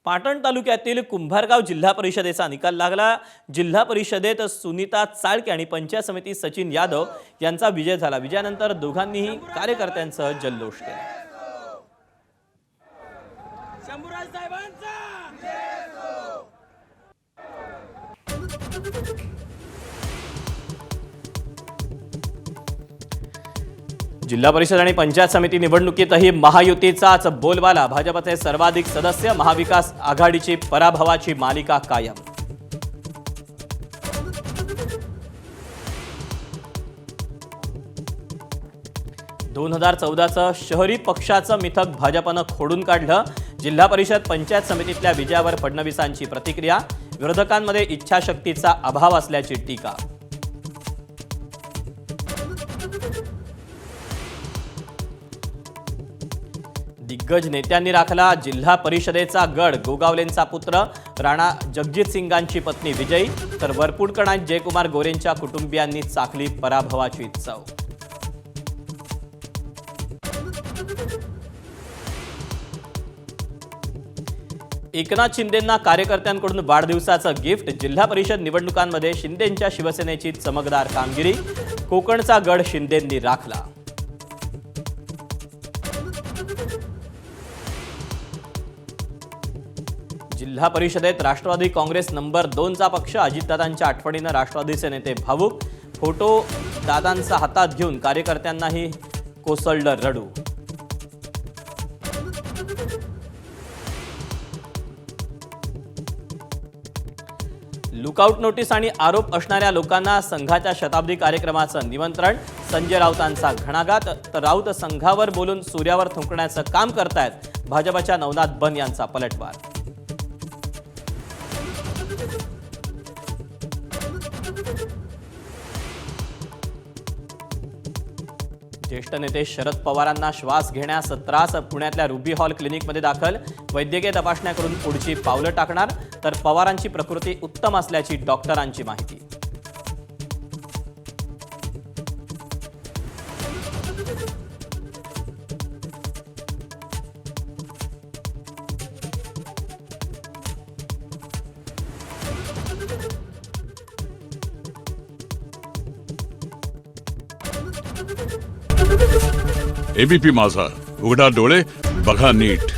पाटण तालुक्यातील कुंभारगाव जिल्हा परिषदेचा निकाल लागला। जिल्हा परिषदेत सुनीता चाळके आणि पंचायत समिती सचिन यादव यांचा विजय झाला। विजयानंतर दोघांनीही कार्यकर्त्यांसह जल्लोष केला। जिल्हा परिषद आणि पंचायत समिती निवडणुकीतही महायुतीचाच बोलबाला। भाजपचे सर्वाधिक सदस्य, महाविकास आघाडीची पराभवाची मालिका कायम। दोन 2014चं शहरी पक्षाचं मिथक भाजपनं खोडून काढलं। जिल्हा परिषद पंचायत समितीतल्या विजयावर फडणवीसांची प्रतिक्रिया, विरोधकांमध्ये इच्छाशक्तीचा अभाव असल्याची टीका। दिग्गज नेत्यांनी राखला जिल्हा परिषदेचा गड। गोगावलेंचा पुत्र राणा जगजित सिंगांची पत्नी विजयी, तर वरपुडकर आणि जयकुमार गोरेंच्या कुटुंबियांनी चाखली पराभवाची चव। एकनाथ शिंदेंना कार्यकर्त्यांकडून वाढदिवसाचं गिफ्ट। जिल्हा परिषद निवडणुकांमध्ये शिंदेंच्या शिवसेनेची चमकदार कामगिरी, कोकणचा गड शिंदेंनी राखला। जिल्हा परिषदेत राष्ट्रवादी काँग्रेस नंबर 2चा पक्ष। अजितदादांच्या आठवणीनं राष्ट्रवादीचे नेते भावुक, फोटो दादांचा हातात घेऊन कार्यकर्त्यांनाही कोसळलं रडू। लुकआउट नोटीस आणि आरोप असणाऱ्या लोकांना संघाच्या शताब्दी कार्यक्रमाचं निमंत्रण। संजय राऊतांचा घणाघात, तर राऊत संघावर बोलून सूर्यावर थुंकण्याचं काम करतायत। भाजपच्या नवनाथ बन यांचा पलटवार। ज्येष्ठ नेते शरद पवारांना श्वास घेण्यास त्रास, पुण्यातल्या रुबी हॉल क्लिनिकमध्ये दाखल। वैद्यकीय तपासण्या करून पुढची पावलं टाकणार, तर पवारांची प्रकृती उत्तम असल्याची डॉक्टरांची माहिती। एबीपी माझा, उघडा डोळे बघा नीट।